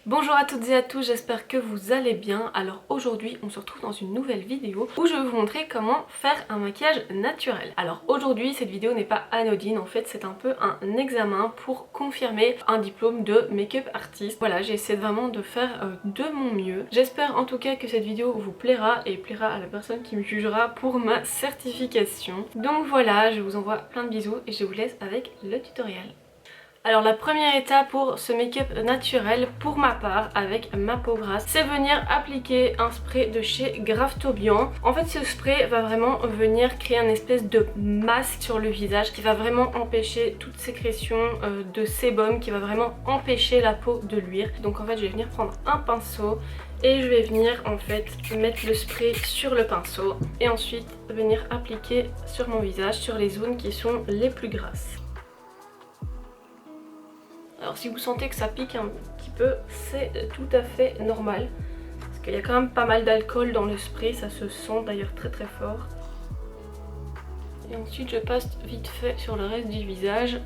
Bonjour à toutes et à tous, j'espère que vous allez bien. Alors aujourd'hui on se retrouve dans une nouvelle vidéo où je vais vous montrer comment faire un maquillage naturel. Alors aujourd'hui cette vidéo n'est pas anodine, en fait c'est un peu un examen pour confirmer un diplôme de make-up artiste. Voilà, j'essaie vraiment de faire de mon mieux. J'espère en tout cas que cette vidéo vous plaira et plaira à la personne qui me jugera pour ma certification. Donc voilà, je vous envoie plein de bisous et je vous laisse avec le tutoriel. Alors la première étape pour ce make-up naturel, pour ma part, avec ma peau grasse, c'est venir appliquer un spray de chez Graftobian. En fait ce spray va vraiment venir créer un espèce de masque sur le visage qui va vraiment empêcher toute sécrétion de sébum, qui va vraiment empêcher la peau de luire. Donc en fait je vais venir prendre un pinceau et je vais venir en fait mettre le spray sur le pinceau et ensuite venir appliquer sur mon visage, sur les zones qui sont les plus grasses. Alors si vous sentez que ça pique un petit peu, c'est tout à fait normal. Parce qu'il y a quand même pas mal d'alcool dans le spray, ça se sent d'ailleurs très très fort. Et ensuite je passe vite fait sur le reste du visage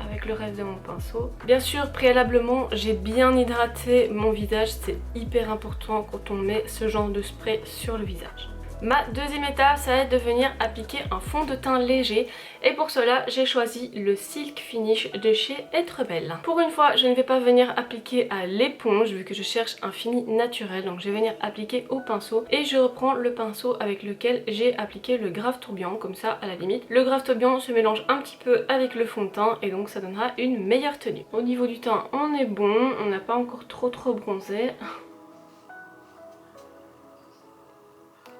avec le reste de mon pinceau. Bien sûr préalablement j'ai bien hydraté mon visage, c'est hyper important quand on met ce genre de spray sur le visage. Ma deuxième étape, ça va être de venir appliquer un fond de teint léger et pour cela j'ai choisi le Silk Finish de chez Être Belle. Pour une fois je ne vais pas venir appliquer à l'éponge vu que je cherche un fini naturel, donc je vais venir appliquer au pinceau et je reprends le pinceau avec lequel j'ai appliqué le Graftobian, comme ça à la limite. Le Graftobian se mélange un petit peu avec le fond de teint et donc ça donnera une meilleure tenue. Au niveau du teint on est bon, on n'a pas encore trop bronzé.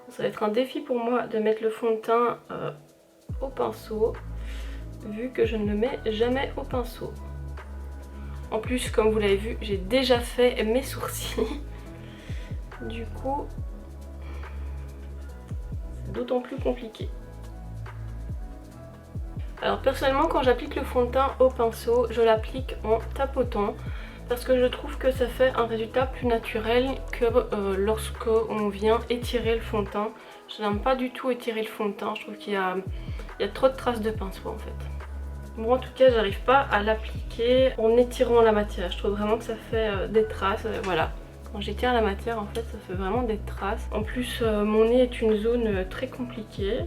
Ça va être un défi pour moi de mettre le fond de teint au pinceau, vu que je ne le mets jamais au pinceau. En plus, comme vous l'avez vu, j'ai déjà fait mes sourcils. Du coup, c'est d'autant plus compliqué. Alors personnellement, quand j'applique le fond de teint au pinceau, je l'applique en tapotant. Parce que je trouve que ça fait un résultat plus naturel que lorsque on vient étirer le fond de teint. Je n'aime pas du tout étirer le fond de teint, je trouve qu'il y a trop de traces de pinceau en fait. Moi en tout cas j'arrive pas à l'appliquer en étirant la matière, je trouve vraiment que ça fait des traces, voilà. Quand j'étire la matière en fait ça fait vraiment des traces. En plus mon nez est une zone très compliquée.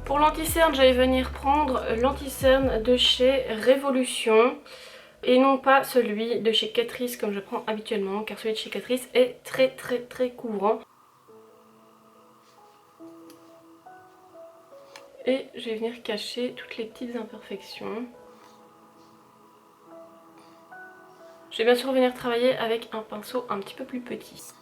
Pour l'anti-cerne, j'allais venir prendre l'anti-cerne de chez Révolution et non pas celui de chez Catrice comme je prends habituellement, car celui de chez Catrice est très couvrant. Et je vais venir cacher toutes les petites imperfections. Je vais bien sûr venir travailler avec un pinceau un petit peu plus petit.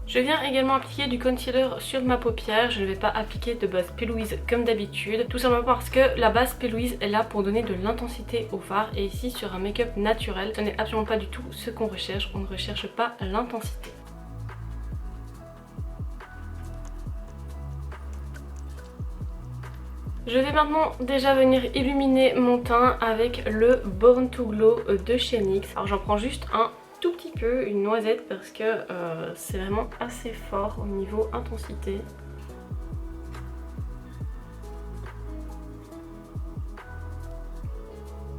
Je viens également appliquer du concealer sur ma paupière. Je ne vais pas appliquer de base P. Louise comme d'habitude, tout simplement parce que la base P. Louise est là pour donner de l'intensité au fard et ici sur un make-up naturel, ce n'est absolument pas du tout ce qu'on recherche, on ne recherche pas l'intensité. Je vais maintenant déjà venir illuminer mon teint avec le Born to Glow de chez NYX. Alors j'en prends juste un tout petit peu, une noisette, parce que c'est vraiment assez fort au niveau intensité.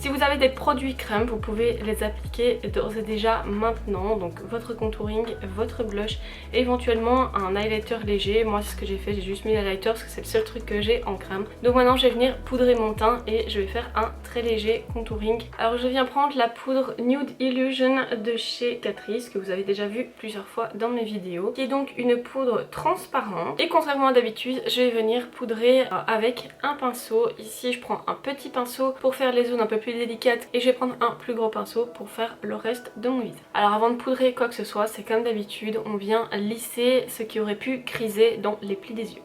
Si vous avez des produits crème, vous pouvez les appliquer d'ores et déjà maintenant. Donc votre contouring, votre blush et éventuellement un highlighter léger. Moi c'est ce que j'ai fait, j'ai juste mis l'highlighter parce que c'est le seul truc que j'ai en crème. Donc maintenant je vais venir poudrer mon teint et je vais faire un très léger contouring. Alors je viens prendre la poudre Nude Illusion de chez Catrice que vous avez déjà vu plusieurs fois dans mes vidéos, qui est donc une poudre transparente. Et contrairement à d'habitude, je vais venir poudrer avec un pinceau. Ici je prends un petit pinceau pour faire les zones un peu plus délicate et je vais prendre un plus gros pinceau pour faire le reste de mon visage. Alors avant de poudrer quoi que ce soit, c'est comme d'habitude, on vient lisser ce qui aurait pu criser dans les plis des yeux.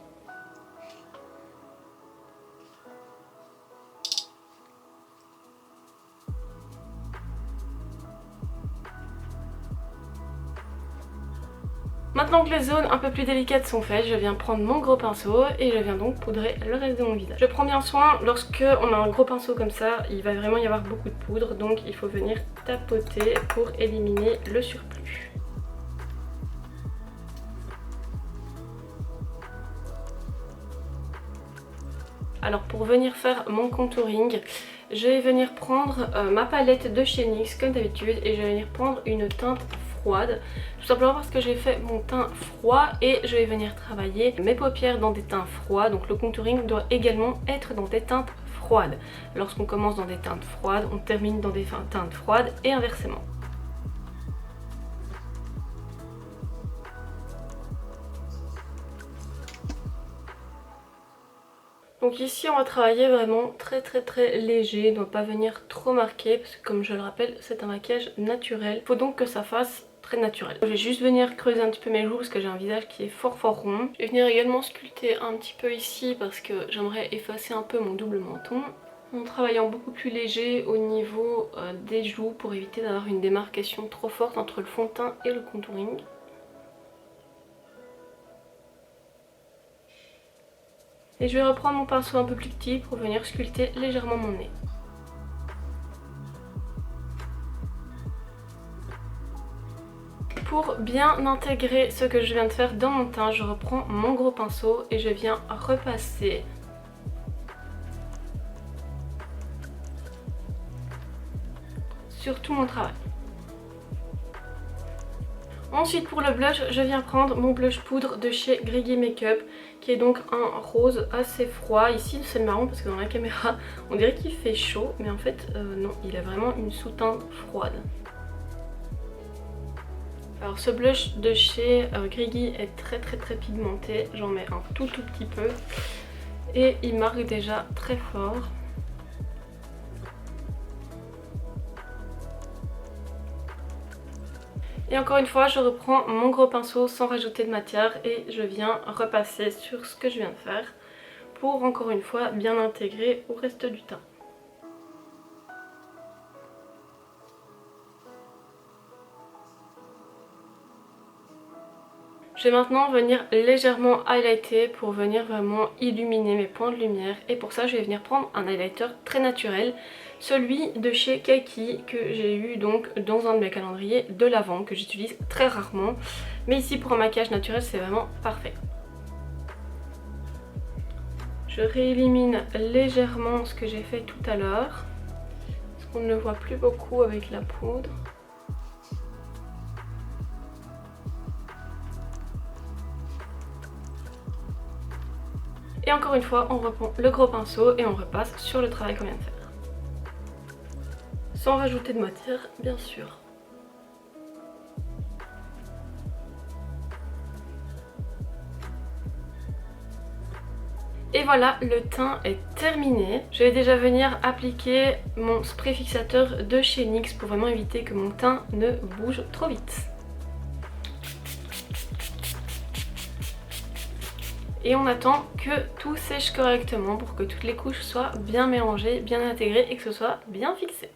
Maintenant que les zones un peu plus délicates sont faites, je viens prendre mon gros pinceau et je viens donc poudrer le reste de mon visage. Je prends bien soin, lorsque on a un gros pinceau comme ça, il va vraiment y avoir beaucoup de poudre, donc il faut venir tapoter pour éliminer le surplus. Alors pour venir faire mon contouring, je vais venir prendre ma palette de chez NYX comme d'habitude et je vais venir prendre une teinte froide, tout simplement parce que j'ai fait mon teint froid et je vais venir travailler mes paupières dans des teints froids, donc le contouring doit également être dans des teintes froides. Lorsqu'on commence dans des teintes froides, on termine dans des teintes froides et inversement. Donc ici on va travailler vraiment très léger, ne doit pas venir trop marqué parce que comme je le rappelle c'est un maquillage naturel. Il faut donc que ça fasse très naturel. Je vais juste venir creuser un petit peu mes joues parce que j'ai un visage qui est fort rond. Je vais venir également sculpter un petit peu ici parce que j'aimerais effacer un peu mon double menton. En travaillant beaucoup plus léger au niveau des joues pour éviter d'avoir une démarcation trop forte entre le fond de teint et le contouring. Et je vais reprendre mon pinceau un peu plus petit pour venir sculpter légèrement mon nez. Pour bien intégrer ce que je viens de faire dans mon teint, je reprends mon gros pinceau et je viens repasser sur tout mon travail. Ensuite pour le blush, je viens prendre mon blush poudre de chez Griggy Makeup qui est donc un rose assez froid. Ici c'est marrant parce que dans la caméra on dirait qu'il fait chaud mais en fait non, il a vraiment une sous-teinte froide. Alors ce blush de chez Griggy est très pigmenté, j'en mets un tout petit peu et il marque déjà très fort. Et encore une fois je reprends mon gros pinceau sans rajouter de matière et je viens repasser sur ce que je viens de faire pour encore une fois bien intégrer au reste du teint. Je vais maintenant venir légèrement highlighter pour venir vraiment illuminer mes points de lumière et pour ça je vais venir prendre un highlighter très naturel, celui de chez Kaki que j'ai eu donc dans un de mes calendriers de l'Avent que j'utilise très rarement, mais ici pour un maquillage naturel c'est vraiment parfait. Je réélimine légèrement ce que j'ai fait tout à l'heure parce qu'on ne le voit plus beaucoup avec la poudre. Et encore une fois, on reprend le gros pinceau et on repasse sur le travail qu'on vient de faire. Sans rajouter de matière, bien sûr. Et voilà, le teint est terminé. Je vais déjà venir appliquer mon spray fixateur de chez NYX pour vraiment éviter que mon teint ne bouge trop vite. Et on attend que tout sèche correctement pour que toutes les couches soient bien mélangées, bien intégrées et que ce soit bien fixé.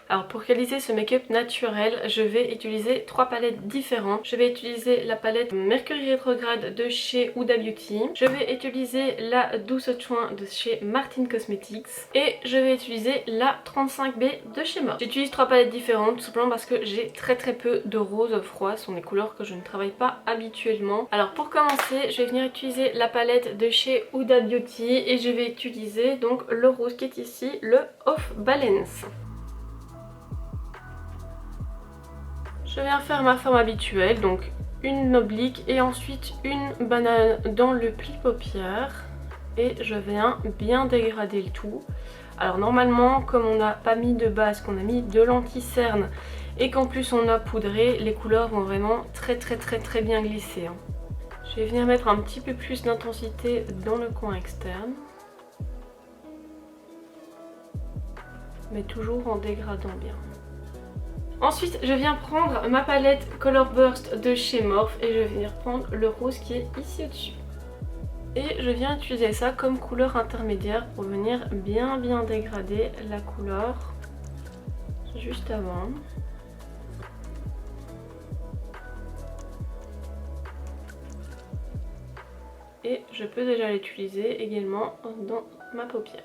Alors pour réaliser ce make-up naturel, je vais utiliser 3 palettes différentes. Je vais utiliser la palette Mercury Retrograde de chez Huda Beauty. Je vais utiliser la Douce Chouin de chez Martin Cosmetics. Et je vais utiliser la 35B de chez Morphe. J'utilise 3 palettes différentes tout simplement parce que j'ai très peu de rose froid. Ce sont des couleurs que je ne travaille pas habituellement. Alors pour commencer, je vais venir utiliser la palette de chez Huda Beauty. Et je vais utiliser donc le rose qui est ici, le Off Balance. Je viens faire ma forme habituelle, donc une oblique et ensuite une banane dans le pli paupière. Et je viens bien dégrader le tout. Alors normalement, comme on n'a pas mis de base, qu'on a mis de l'anti-cerne et qu'en plus on a poudré, les couleurs vont vraiment très bien glisser. Je vais venir mettre un petit peu plus d'intensité dans le coin externe. Mais toujours en dégradant bien. Ensuite, je viens prendre ma palette Color Burst de chez Morphe et je vais venir prendre le rose qui est ici au-dessus. Et je viens utiliser ça comme couleur intermédiaire pour venir bien dégrader la couleur juste avant. et je peux déjà l'utiliser également dans ma paupière.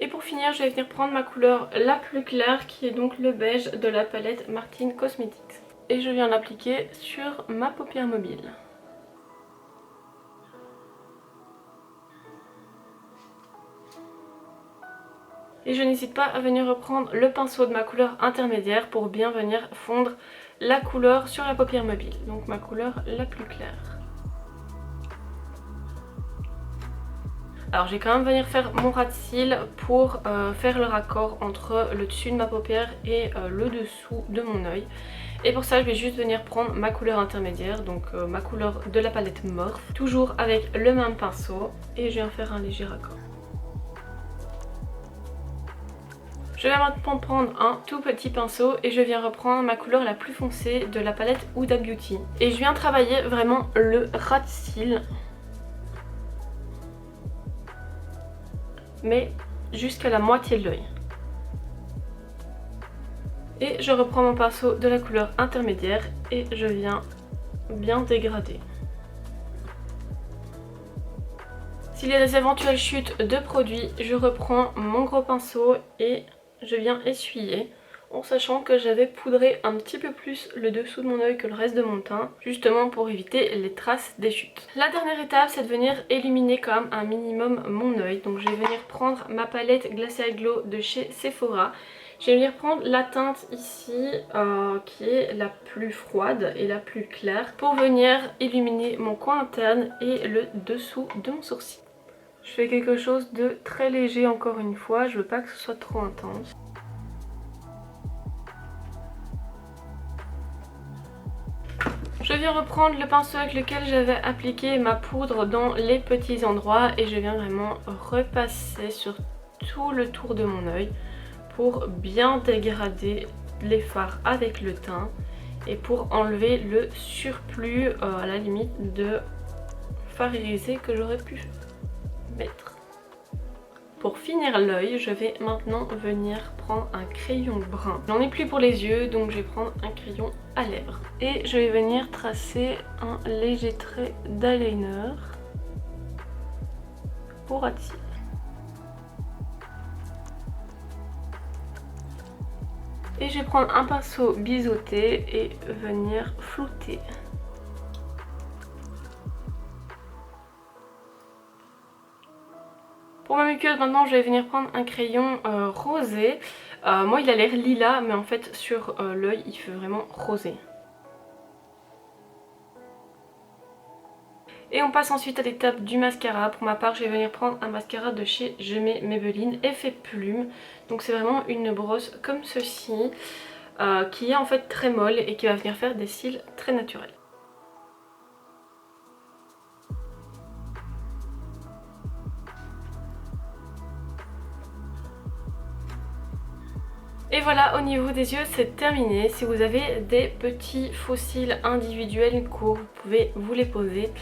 Et pour finir, je vais venir prendre ma couleur la plus claire qui est donc le beige de la palette Martin Cosmetics. Et je viens l'appliquer sur ma paupière mobile. Et je n'hésite pas à venir reprendre le pinceau de ma couleur intermédiaire pour bien venir fondre la couleur sur la paupière mobile. Donc ma couleur la plus claire. Alors je vais quand même venir faire mon ras de cils pour faire le raccord entre le dessus de ma paupière et le dessous de mon œil. Et pour ça je vais juste venir prendre ma couleur intermédiaire, donc ma couleur de la palette Morphe, toujours avec le même pinceau, et je viens faire un léger raccord. Je vais maintenant prendre un tout petit pinceau et je viens reprendre ma couleur la plus foncée de la palette Huda Beauty. Et je viens travailler vraiment le ras de cils, mais jusqu'à la moitié de l'œil. Et je reprends mon pinceau de la couleur intermédiaire et je viens bien dégrader. S'il y a des éventuelles chutes de produits, je reprends mon gros pinceau et je viens essuyer, en sachant que j'avais poudré un petit peu plus le dessous de mon œil que le reste de mon teint, justement pour éviter les traces des chutes. La dernière étape, c'est de venir illuminer quand même un minimum mon œil. Donc je vais venir prendre ma palette Glacial Glow de chez Sephora. Je vais venir prendre la teinte ici qui est la plus froide et la plus claire pour venir illuminer mon coin interne et le dessous de mon sourcil. Je fais quelque chose de très léger encore une fois, je veux pas que ce soit trop intense. Je viens reprendre le pinceau avec lequel j'avais appliqué ma poudre dans les petits endroits et je viens vraiment repasser sur tout le tour de mon œil pour bien dégrader les fards avec le teint et pour enlever le surplus à la limite de fard irisé que j'aurais pu mettre. Pour finir l'œil, je vais maintenant venir prendre un crayon brun. J'en ai plus pour les yeux, donc je vais prendre un crayon à lèvres. Et je vais venir tracer un léger trait d'eyeliner au ras de cils. Et je vais prendre un pinceau biseauté et venir flouter. Pour ma muqueuse maintenant je vais venir prendre un crayon rosé. Moi il a l'air lilas mais en fait sur l'œil il fait vraiment rosé. Et on passe ensuite à l'étape du mascara. Pour ma part je vais venir prendre un mascara de chez Je mets Maybelline effet plume. Donc c'est vraiment une brosse comme ceci qui est en fait très molle et qui va venir faire des cils très naturels. Et voilà, au niveau des yeux c'est terminé. Si vous avez des petits faux cils individuels courts, vous pouvez vous les poser.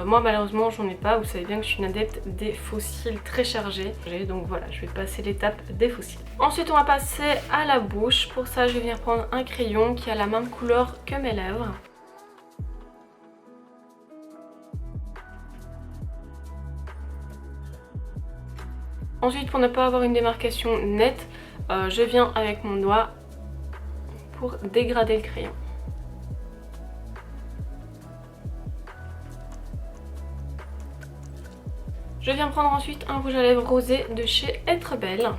Moi malheureusement j'en ai pas, vous savez bien que je suis une adepte des faux cils très chargés. Donc voilà, je vais passer l'étape des faux cils. Ensuite on va passer à la bouche. Pour ça je vais venir prendre un crayon qui a la même couleur que mes lèvres. Ensuite pour ne pas avoir une démarcation nette, je viens avec mon doigt pour dégrader le crayon. Je viens prendre ensuite un rouge à lèvres rosé de chez Être Belle.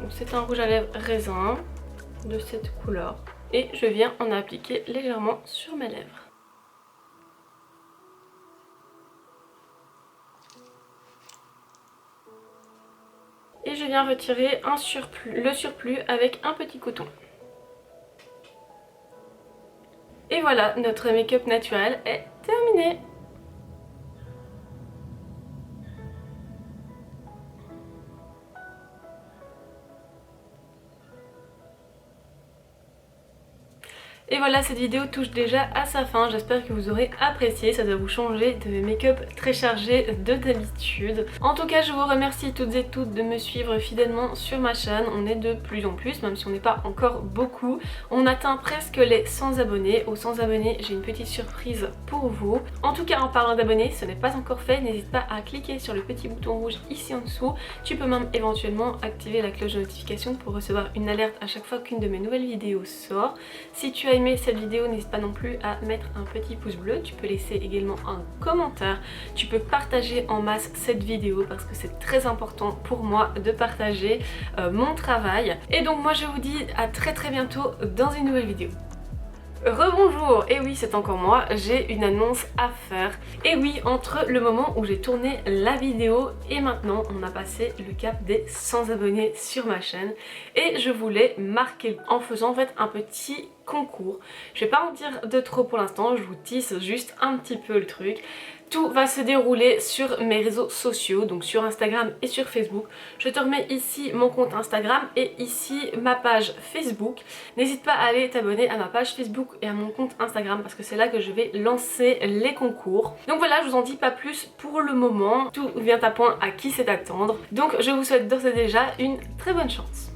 C'est un rouge à lèvres raisin de cette couleur. Et je viens en appliquer légèrement sur mes lèvres. Et je viens retirer le surplus avec un petit coton. Et voilà, notre make-up naturel est terminé. Et voilà, cette vidéo touche déjà à sa fin, j'espère que vous aurez apprécié, ça doit vous changer de mes make-up très chargés de d'habitude. En tout cas, je vous remercie toutes et toutes de me suivre fidèlement sur ma chaîne, on est de plus en plus, même si on n'est pas encore beaucoup. On atteint presque les 100 abonnés, aux 100 abonnés j'ai une petite surprise pour vous. En tout cas, en parlant d'abonnés, ce n'est pas encore fait, n'hésite pas à cliquer sur le petit bouton rouge ici en dessous. Tu peux même éventuellement activer la cloche de notification pour recevoir une alerte à chaque fois qu'une de mes nouvelles vidéos sort. Si tu as aimé cette vidéo, n'hésite pas non plus à mettre un petit pouce bleu, tu peux laisser également un commentaire, tu peux partager en masse cette vidéo parce que c'est très important pour moi de partager mon travail. Et donc moi je vous dis à très bientôt dans une nouvelle vidéo. Rebonjour, et oui c'est encore moi, j'ai une annonce à faire. Et oui, entre le moment où j'ai tourné la vidéo et maintenant on a passé le cap des 100 abonnés sur ma chaîne et je voulais marquer en faisant en fait un petit concours. Je vais pas en dire de trop pour l'instant, je vous tisse juste un petit peu le truc. Tout va se dérouler sur mes réseaux sociaux, donc sur Instagram et sur Facebook. Je te remets ici mon compte Instagram et ici ma page Facebook. N'hésite pas à aller t'abonner à ma page Facebook et à mon compte Instagram parce que c'est là que je vais lancer les concours. Donc voilà, je vous en dis pas plus pour le moment. Tout vient à point à qui sait attendre. Donc je vous souhaite d'ores et déjà une très bonne chance.